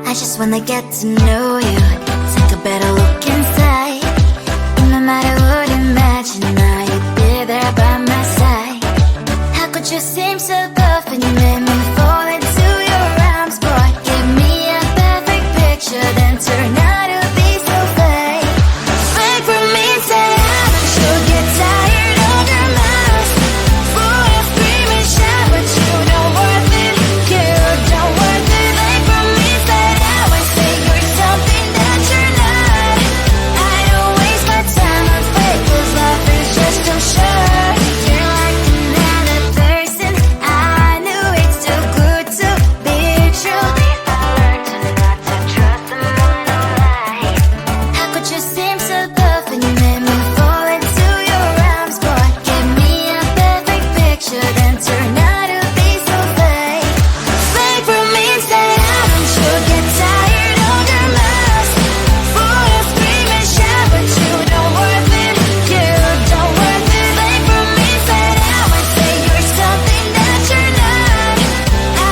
I just wanna get to know you, take a better look inside. No matter what you imagine, now you'd be there by my side. How could you seem so tough when you made me fall into your arms, boy? Give me a perfect picture, then turn out to be so fake. Fake for me, say I should get tired of your lies. Full of scream and shout, but you don't worth it. You don't worth it. Fake for me, say I would say you're something that you're not. I don't waste my time on fake, 'cause life is just too short. You're like another person. I knew it's too good to be true. I learned to not to trust someone who lies. How could you seem so tough when you made me fall into your arms, boy? Give me a perfect picture, then turn out to be so fake. Fake for me, say I should get tired of your lies. Full of scream and shout, but you don't worth it. You don't worth it. Fake for me, say I would say you're something that you're not.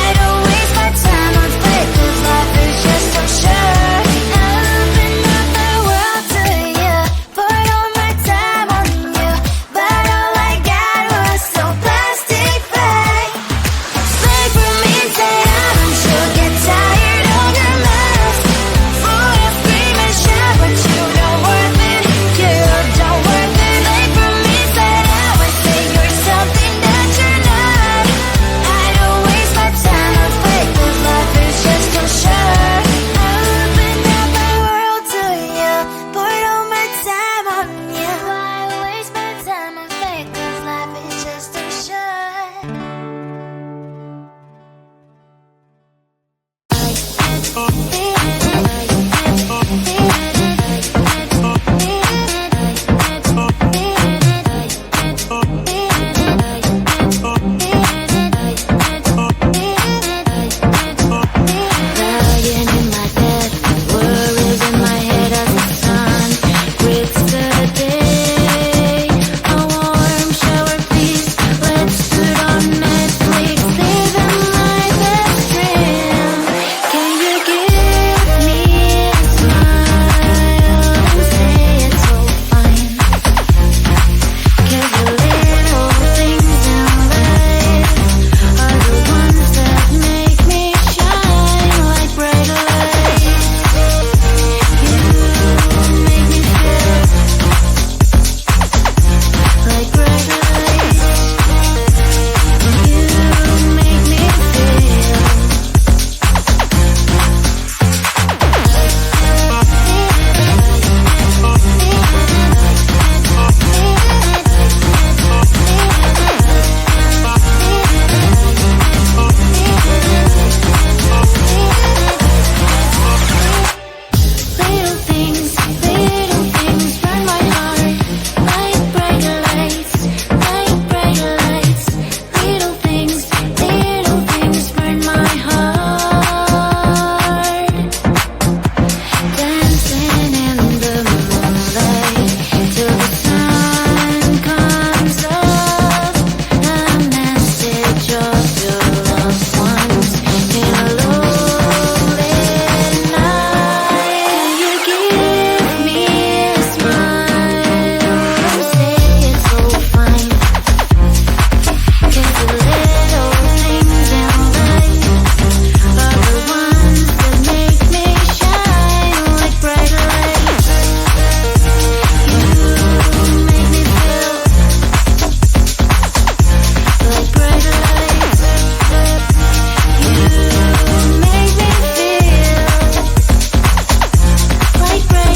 I don't waste my time on fake, 'cause life is just so short. I open up the world to you, poured all my time on you, but all I got was so plastic fake. Fake for me, say I should get tired of your lies. Full of scream and shout, but you don't worth it. You don't worth it. Fake for me, say I would say you're something that you're not. I don't waste my time on fake, 'cause life is just too short. I open up my world to you, poured all my time on you. Why waste my time on fake, 'cause life is just too short. Lying in my bed, worries in my head as the sun breathes today. A warm shower, please. Let's put on Netflix, living my best dream. Can you give me a smile and say it's all fine? 'Cause the little things in life are the ones that make me shine like bright lights. You make me feel like bright lights. You make me feel. Little things burn my heart like bright lights, like bright lights. Little things burn my heart. Dancing in the moonlight till the sun comes up. A message of your loved ones in a lonely night. You give me a smile and say it's so fine. 'Cause the little things in life are the ones that make me shine like bright lights. You make me feel like bright lights. You make me feel like bright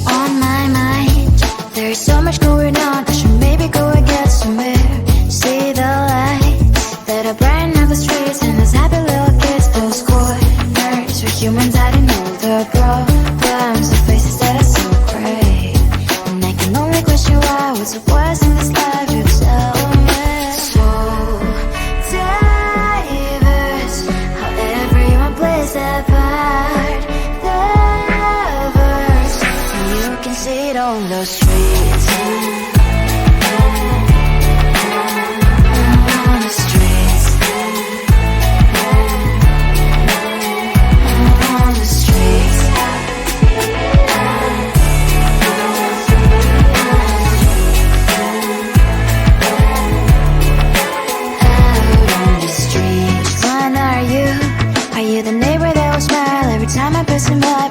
On my mind, there's so much going on. I should maybe go and get somewhere. See the lights that are bright on the streets, and those happy little kids, those corners where humans hiding all the problems, the faces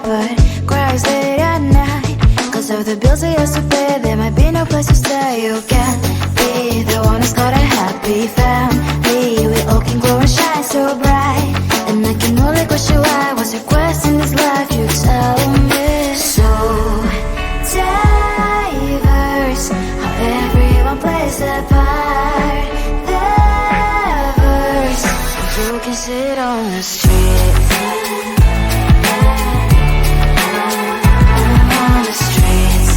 but cries late at night. Cause of the bills I used to pay, there might be no place to stay. You can't be the one who's got a happy family. We all can glow and shine so bright, and I can only question why. What's your quest in this life, you tell me. So diverse, how everyone plays their part. Their verse, you can sit on the street. On the streets,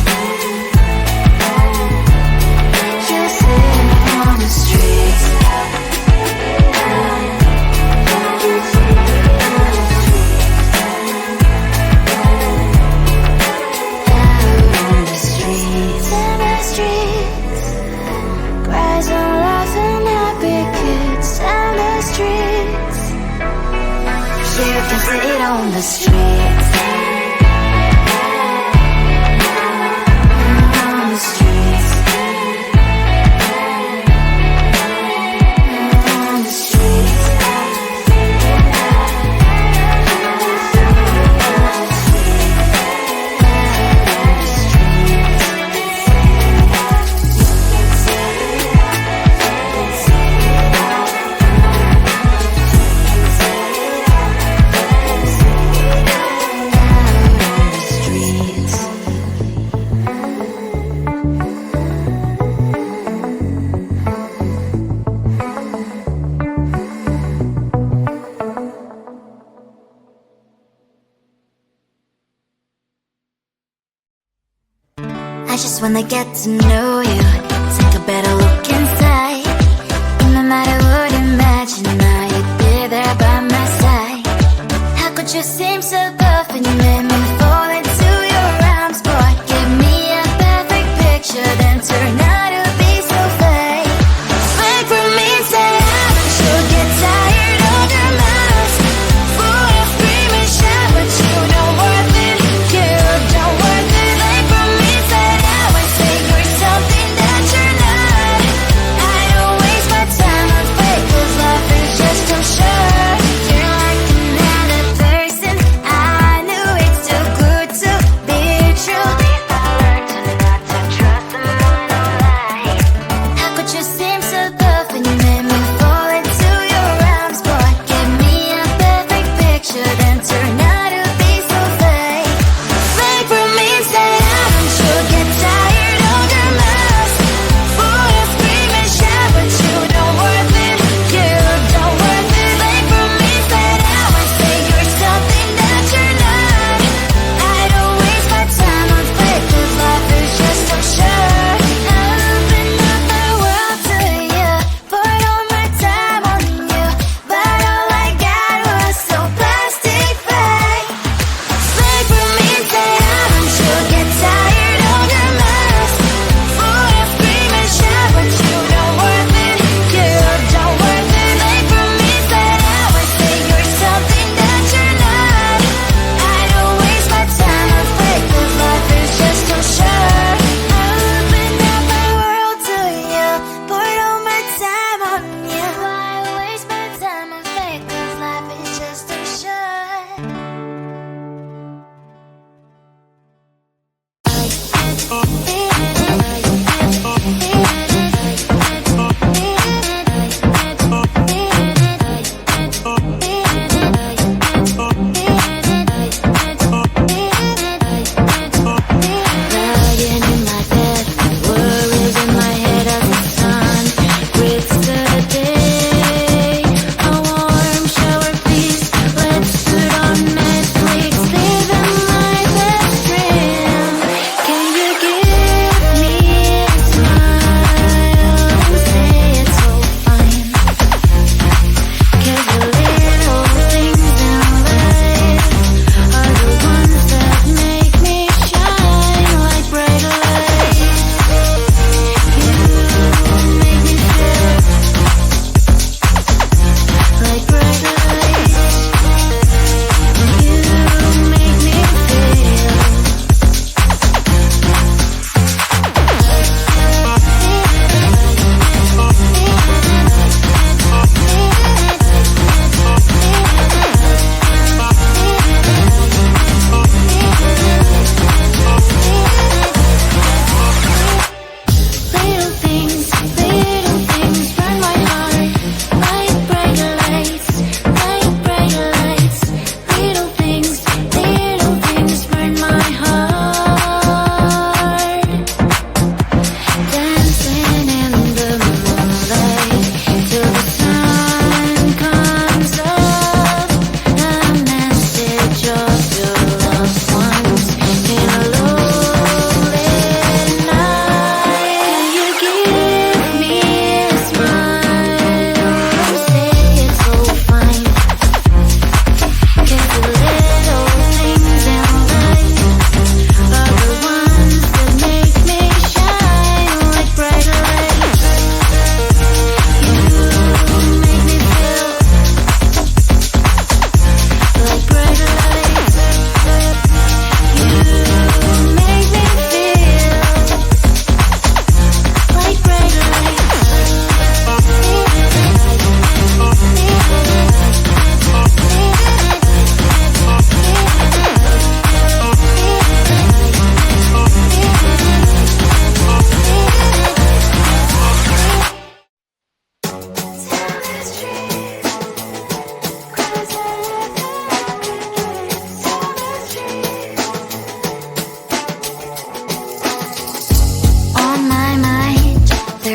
you sit on the streets. You can sit on the streets. On the streets. On the streets. I just wanna get to know you, take a better look inside. No matter what, imagine now you'd be there by my side. How could you seem so good when you made me fall into your arms? Boy, give me a perfect picture, then turn out to be so fake. Fake for me, say I'm sure get tired of your mouth. Full of scream and shout, but you don't worth it. You don't worth it. Fake for me, say you're something that you're not. I don't waste my time on fake, cause life is just too short. You're like another person, I knew it's too good to be true. I learned to not to trust them on no lie. How could you seem so good when you made me fall into your arms? Boy, give me a perfect picture, then turn out to be so fake. Fake for me, say I'm sure get tired of your mouth. Full of scream and shout, but you don't worth it. You don't worth it. Fake for me, say now I say you're something that you're not. I don't waste my time on fake, cause life is just too short. I open up my world to you, poured all my time on you, but all I got was so plastic fake. Fake for me, say I'm sure get tired of your mouth. Full of scream and shout, but you don't worth it. You don't worth it. Fake for me, say now I say you're something that you're not. I don't waste my time on fake, cause life is just too short. I opened up my world to you, poured all my time on you. Why waste my time on fake, cause life is just too short. Lying in my bed, worries in my head as the sun breathes the day. A warm shower, please. Let's put on Netflix, living my best dream. Can you give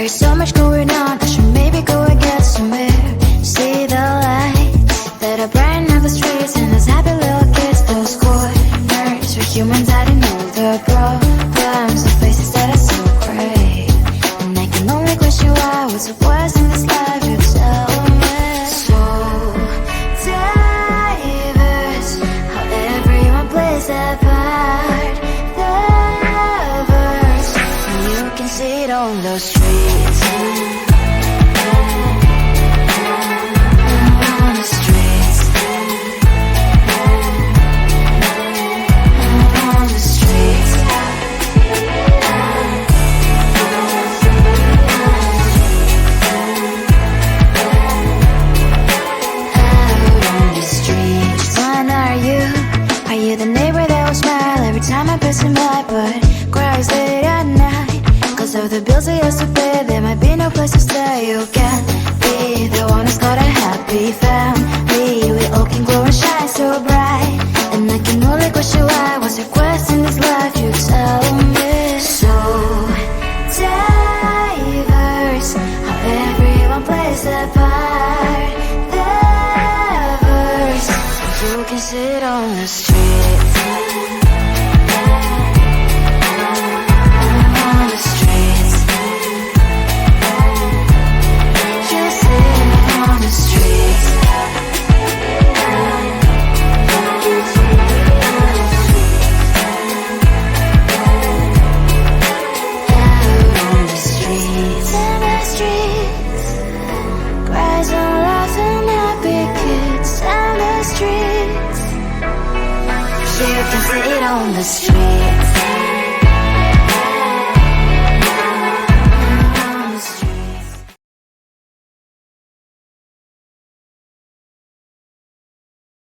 there's so much going on, I should maybe go and get somewhere. See the lights that are brighten up the streets, and those happy little kids, those corners where humans hiding all their problems, the faces that are so great. And I can only question why, what's the worst in this life, you tell me. So diverse, how everyone plays their part. The verse, and you can see it on those streets. On the streets. On the streets. Are you the neighbor that will smile every time I pass him by, but cries late at night? Cause of the bills I used to pay, there might be no place to stay. You can be the one who's got a happy family. We all can glow and shine so bright. And I can only question why, what's your quest in this life, you tell me. So diverse, how everyone plays their part. The verse, you can sit on the street. On the streets. You sit on the streets. Out on the streets. In the streets. Cries and laughing happy kids. And the streets. You can see it on the streets.